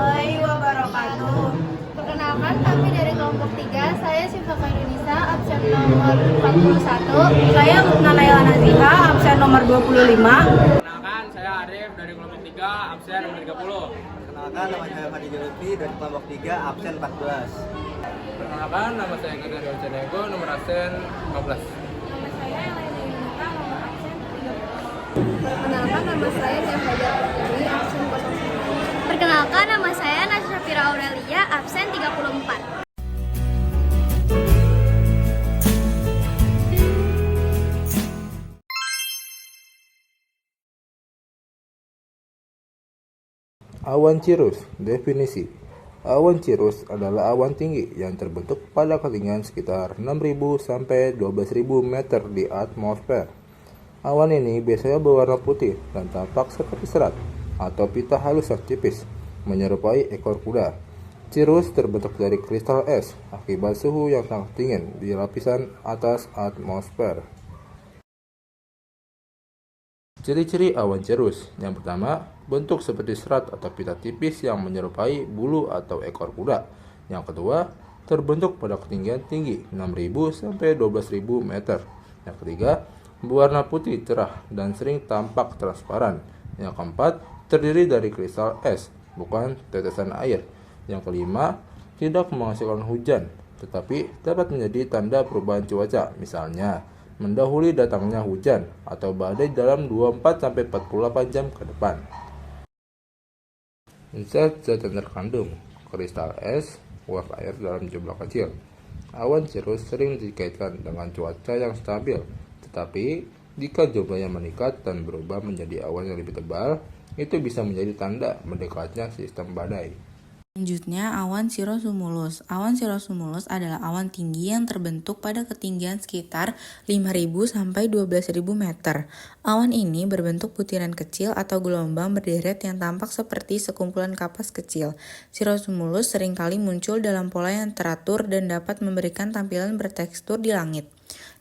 warahmatullahi wabarakatuh. Perkenalkan, kami dari kelompok 3, saya Syifa Indonesia, absen nomor 41. Saya Lutna Laila Naziha, absen nomor 25. Perkenalkan, saya Arif dari kelompok 3, absen nomor 30. Perkenalkan, nama saya Fadi Lutfi dari kelompok 3, absen 14. Perkenalkan, nama saya Eka dari Ocenego, nomor absen 15. Perkenalkan, nama saya Fajar Putri, absen 09. Perkenalkan, nama saya Nasya Fira Aurelia, absen 34. Awan cirrus. Definisi. Awan cirrus adalah awan tinggi yang terbentuk pada ketinggian sekitar 6.000 sampai 12.000 meter di atmosfer. Awan ini biasanya berwarna putih dan tampak seperti serat atau pita halus yang tipis, menyerupai ekor kuda. Cirrus terbentuk dari kristal es akibat suhu yang sangat dingin di lapisan atas atmosfer. Ciri-ciri awan cirrus. Yang pertama, bentuk seperti serat atau pita tipis yang menyerupai bulu atau ekor kuda. Yang kedua, terbentuk pada ketinggian tinggi 6.000 sampai 12.000 meter. Yang ketiga, berwarna putih cerah dan sering tampak transparan. Yang keempat, terdiri dari kristal es, bukan tetesan air. Yang kelima, tidak menghasilkan hujan, tetapi dapat menjadi tanda perubahan cuaca, misalnya mendahului datangnya hujan atau badai dalam 24-48 jam ke depan. Zat-zat yang terkandung: kristal es, uap air dalam jumlah kecil. Awan cirrus sering dikaitkan dengan cuaca yang stabil, tetapi jika jumlahnya meningkat dan berubah menjadi awan yang lebih tebal, itu bisa menjadi tanda mendekatnya sistem badai. Selanjutnya, awan cirrocumulus. Awan cirrocumulus adalah awan tinggi yang terbentuk pada ketinggian sekitar 5.000 sampai 12.000 meter. Awan ini berbentuk butiran kecil atau gelombang berderet yang tampak seperti sekumpulan kapas kecil. Cirrocumulus seringkali muncul dalam pola yang teratur dan dapat memberikan tampilan bertekstur di langit.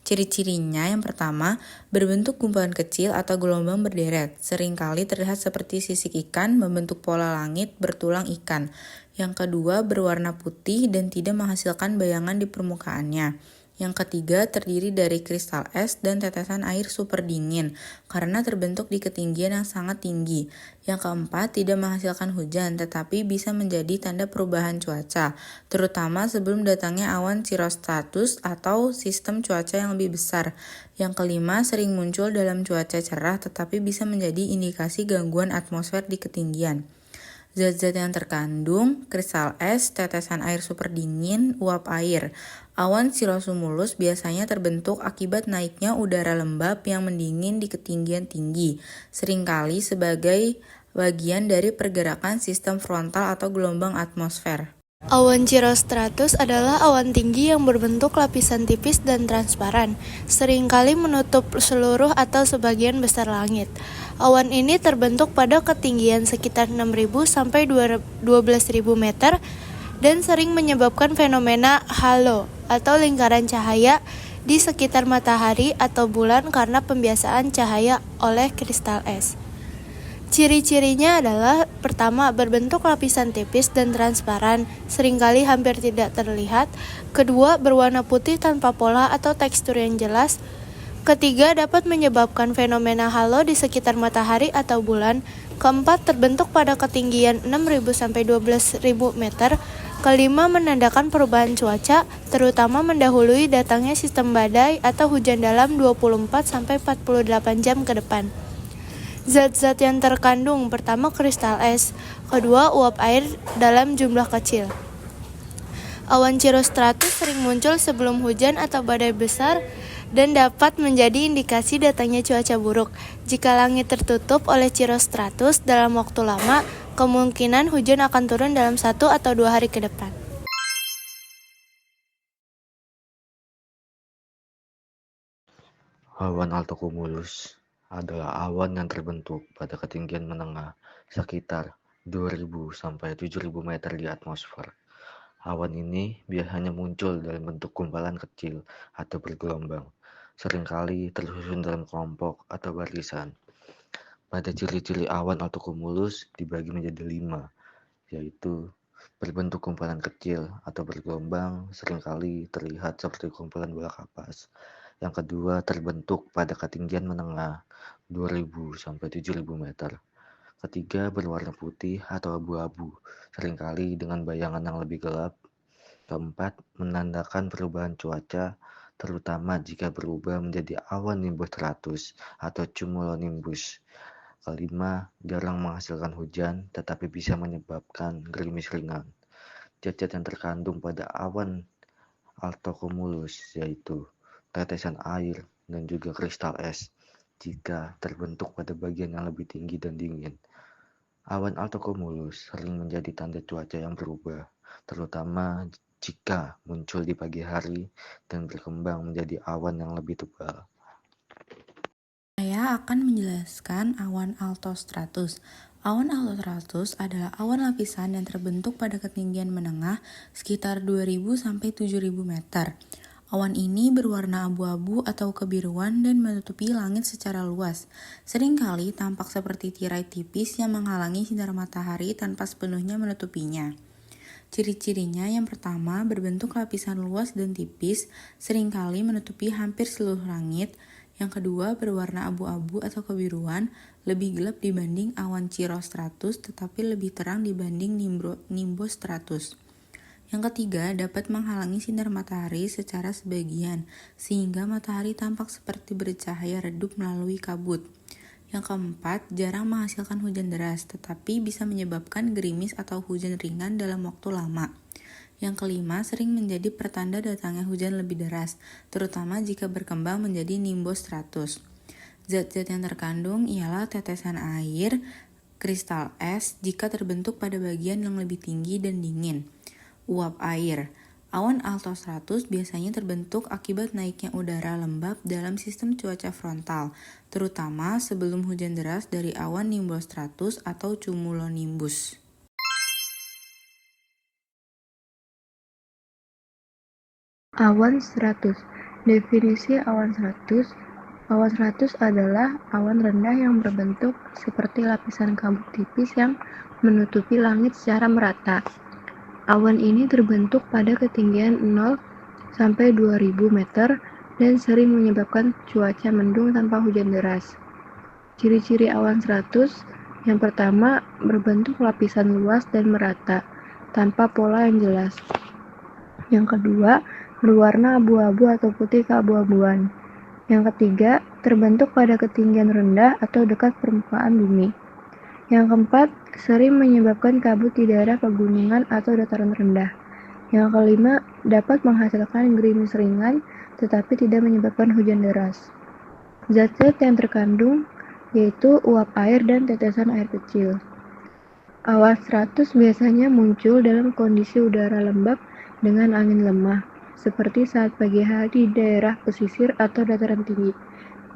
Ciri-cirinya yang pertama, berbentuk gumpalan kecil atau gelombang berderet, seringkali terlihat seperti sisik ikan membentuk pola langit bertulang ikan. Yang kedua, berwarna putih dan tidak menghasilkan bayangan di permukaannya. Yang ketiga, terdiri dari kristal es dan tetesan air super dingin karena terbentuk di ketinggian yang sangat tinggi. Yang keempat, tidak menghasilkan hujan tetapi bisa menjadi tanda perubahan cuaca, terutama sebelum datangnya awan cirrostratus atau sistem cuaca yang lebih besar. Yang kelima, sering muncul dalam cuaca cerah tetapi bisa menjadi indikasi gangguan atmosfer di ketinggian. Zat-zat yang terkandung: kristal es, tetesan air super dingin, uap air. Awan cirrocumulus biasanya terbentuk akibat naiknya udara lembab yang mendingin di ketinggian tinggi, seringkali sebagai bagian dari pergerakan sistem frontal atau gelombang atmosfer. Awan cirrostratus adalah awan tinggi yang berbentuk lapisan tipis dan transparan, seringkali menutup seluruh atau sebagian besar langit. Awan ini terbentuk pada ketinggian sekitar 6.000 sampai 12.000 meter dan sering menyebabkan fenomena halo atau lingkaran cahaya di sekitar matahari atau bulan karena pembiasaan cahaya oleh kristal es. Ciri-cirinya adalah: pertama, berbentuk lapisan tipis dan transparan, seringkali hampir tidak terlihat. Kedua, berwarna putih tanpa pola atau tekstur yang jelas. Ketiga, dapat menyebabkan fenomena halo di sekitar matahari atau bulan. Keempat, terbentuk pada ketinggian 6.000 sampai 12.000 meter. Kelima, menandakan perubahan cuaca, terutama mendahului datangnya sistem badai atau hujan dalam 24 sampai 48 jam ke depan. Zat-zat yang terkandung: pertama, kristal es. Kedua, uap air dalam jumlah kecil. Awan cirrostratus sering muncul sebelum hujan atau badai besar dan dapat menjadi indikasi datangnya cuaca buruk. Jika langit tertutup oleh cirrostratus dalam waktu lama, kemungkinan hujan akan turun dalam 1 atau 2 hari ke depan. Awan altocumulus adalah awan yang terbentuk pada ketinggian menengah sekitar 2.000 sampai 7.000 meter di atmosfer. Awan ini biasanya muncul dalam bentuk gumpalan kecil atau bergelombang, seringkali tersusun dalam kelompok atau barisan. Pada ciri-ciri awan altocumulus dibagi menjadi 5, yaitu berbentuk kumpulan kecil atau bergelombang, seringkali terlihat seperti kumpulan bola kapas. Yang kedua, terbentuk pada ketinggian menengah 2000 sampai 7000 meter. Ketiga, berwarna putih atau abu-abu, seringkali dengan bayangan yang lebih gelap. Keempat, menandakan perubahan cuaca, terutama jika berubah menjadi awan nimbus stratus atau cumulonimbus. Kelima, jarang menghasilkan hujan, tetapi bisa menyebabkan gerimis ringan. Zat-zat yang terkandung pada awan altocumulus yaitu tetesan air dan juga kristal es jika terbentuk pada bagian yang lebih tinggi dan dingin. Awan altocumulus sering menjadi tanda cuaca yang berubah, terutama jika muncul di pagi hari dan berkembang menjadi awan yang lebih tebal. Saya akan menjelaskan awan altostratus. Awan altostratus adalah awan lapisan yang terbentuk pada ketinggian menengah sekitar 2000 sampai 7000 meter. Awan ini berwarna abu-abu atau kebiruan dan menutupi langit secara luas. Seringkali tampak seperti tirai tipis yang menghalangi sinar matahari tanpa sepenuhnya menutupinya. Ciri-cirinya yang pertama, berbentuk lapisan luas dan tipis, seringkali menutupi hampir seluruh langit. Yang kedua, berwarna abu-abu atau kebiruan, lebih gelap dibanding awan cirrostratus tetapi lebih terang dibanding nimbostratus. Yang ketiga, dapat menghalangi sinar matahari secara sebagian, sehingga matahari tampak seperti bercahaya redup melalui kabut. Yang keempat, jarang menghasilkan hujan deras, tetapi bisa menyebabkan gerimis atau hujan ringan dalam waktu lama. Yang kelima, sering menjadi pertanda datangnya hujan lebih deras, terutama jika berkembang menjadi nimbostratus. Zat-zat yang terkandung ialah tetesan air, kristal es jika terbentuk pada bagian yang lebih tinggi dan dingin. Uap air. Awan altostratus biasanya terbentuk akibat naiknya udara lembab dalam sistem cuaca frontal, terutama sebelum hujan deras dari awan nimbostratus atau cumulonimbus. Awan stratus. Definisi awan stratus. Awan stratus adalah awan rendah yang berbentuk seperti lapisan kabut tipis yang menutupi langit secara merata. Awan ini terbentuk pada ketinggian 0 sampai 2000 meter dan sering menyebabkan cuaca mendung tanpa hujan deras. Ciri-ciri awan stratus yang pertama, berbentuk lapisan luas dan merata, tanpa pola yang jelas. Yang kedua, berwarna abu-abu atau putih keabu-abuan. Yang ketiga, terbentuk pada ketinggian rendah atau dekat permukaan bumi. Yang keempat, sering menyebabkan kabut di daerah pegunungan atau dataran rendah. Yang kelima, dapat menghasilkan gerimis ringan tetapi tidak menyebabkan hujan deras. Zat-zat yang terkandung yaitu uap air dan tetesan air kecil. Awan stratus biasanya muncul dalam kondisi udara lembab dengan angin lemah, seperti saat pagi hari di daerah pesisir atau dataran tinggi.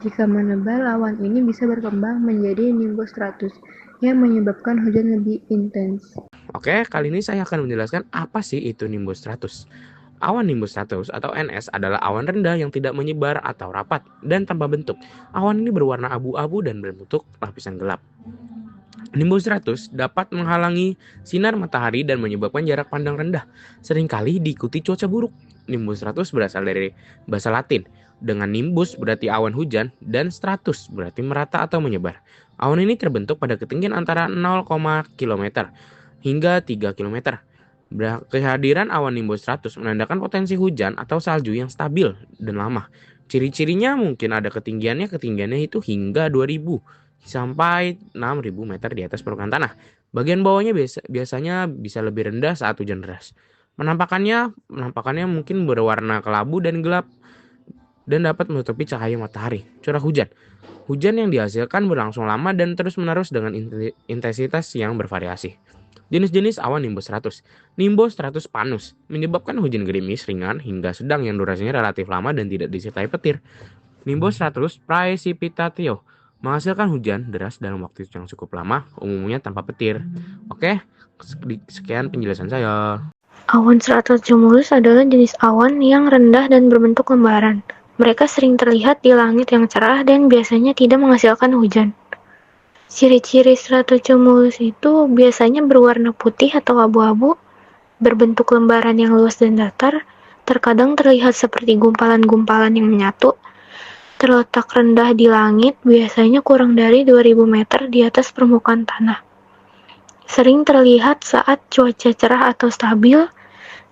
Jika menebal, awan ini bisa berkembang menjadi nimbostratus yang menyebabkan hujan lebih intens. Oke, kali ini saya akan menjelaskan apa sih itu nimbostratus. Awan nimbostratus atau NS adalah awan rendah yang tidak menyebar atau rapat dan tanpa bentuk. Awan ini berwarna abu-abu dan berbentuk lapisan gelap. Nimbostratus dapat menghalangi sinar matahari dan menyebabkan jarak pandang rendah. Seringkali diikuti cuaca buruk. Nimbostratus berasal dari bahasa Latin. Dengan nimbus berarti awan hujan dan stratus berarti merata atau menyebar. Awan ini terbentuk pada ketinggian antara 0, km hingga 3 km. Kehadiran awan nimbostratus menandakan potensi hujan atau salju yang stabil dan lama. Ciri-cirinya mungkin ada ketinggiannya itu hingga 2000 sampai 6.000 meter di atas permukaan tanah. Bagian bawahnya biasanya bisa lebih rendah saat hujan deras. Penampakannya mungkin berwarna kelabu dan gelap dan dapat menutupi cahaya matahari. Curah hujan. Hujan yang dihasilkan berlangsung lama dan terus-menerus dengan intensitas yang bervariasi. Jenis-jenis awan nimbostratus. Nimbostratus panus menyebabkan hujan gerimis ringan hingga sedang yang durasinya relatif lama dan tidak disertai petir. Nimbostratus praecipitatio menghasilkan hujan deras dalam waktu yang cukup lama, umumnya tanpa petir. Oke, sekian penjelasan saya. Awan stratocumulus adalah jenis awan yang rendah dan berbentuk lembaran. Mereka sering terlihat di langit yang cerah dan biasanya tidak menghasilkan hujan. Ciri-ciri stratocumulus itu biasanya berwarna putih atau abu-abu, berbentuk lembaran yang luas dan datar, terkadang terlihat seperti gumpalan-gumpalan yang menyatu, terletak rendah di langit, biasanya kurang dari 2000 meter di atas permukaan tanah. Sering terlihat saat cuaca cerah atau stabil,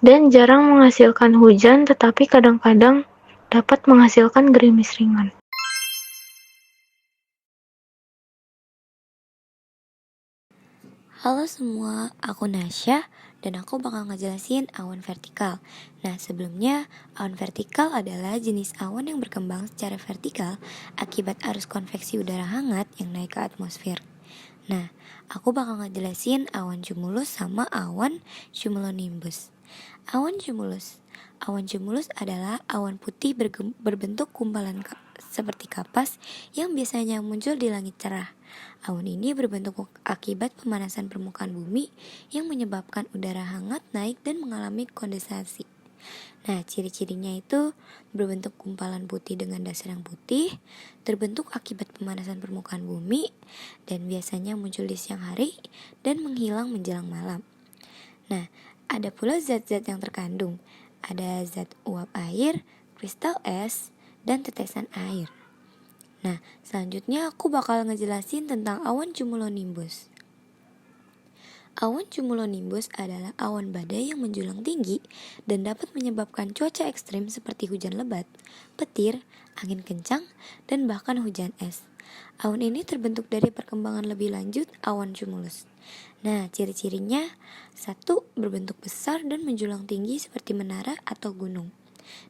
dan jarang menghasilkan hujan tetapi kadang-kadang dapat menghasilkan gerimis ringan. Halo semua, aku Nasya dan aku bakal ngejelasin awan vertikal. Nah, sebelumnya awan vertikal adalah jenis awan yang berkembang secara vertikal akibat arus konveksi udara hangat yang naik ke atmosfer. Nah, aku bakal ngejelasin awan cumulus sama awan cumulonimbus. Awan cumulus adalah awan putih berbentuk gumpalan seperti kapas yang biasanya muncul di langit cerah. Awan ini berbentuk akibat pemanasan permukaan bumi yang menyebabkan udara hangat naik dan mengalami kondensasi. Nah, ciri-cirinya itu berbentuk gumpalan putih dengan dasar yang putih, terbentuk akibat pemanasan permukaan bumi, dan biasanya muncul di siang hari dan menghilang menjelang malam. Nah, ada pula zat-zat yang terkandung. Ada zat uap air, kristal es, dan tetesan air. Nah, selanjutnya aku bakal ngejelasin tentang awan cumulonimbus. Awan cumulonimbus adalah awan badai yang menjulang tinggi dan dapat menyebabkan cuaca ekstrim seperti hujan lebat, petir, angin kencang, dan bahkan hujan es. Awan ini terbentuk dari perkembangan lebih lanjut awan cumulus. Nah, ciri-cirinya: 1. Berbentuk besar dan menjulang tinggi seperti menara atau gunung.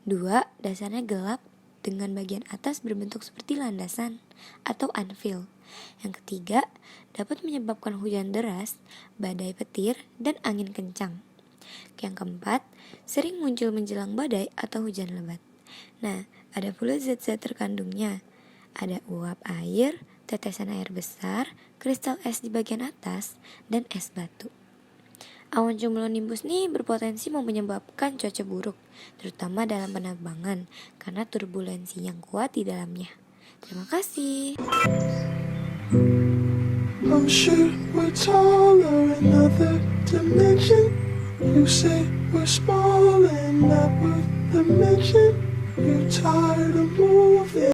2. Dasarnya gelap dengan bagian atas berbentuk seperti landasan atau anvil. Yang ketiga, dapat menyebabkan hujan deras, badai petir, dan angin kencang. Yang keempat, sering muncul menjelang badai atau hujan lebat. Nah, ada pula zat-zat terkandungnya. Ada uap air, tetesan air besar, kristal es di bagian atas, dan es batu. Awan cumulonimbus ini berpotensi menyebabkan cuaca buruk, terutama dalam penerbangan, karena turbulensi yang kuat di dalamnya. Terima kasih. I'm sure we're taller in another dimension. You say we're small and not worth the mention. You're tired of moving.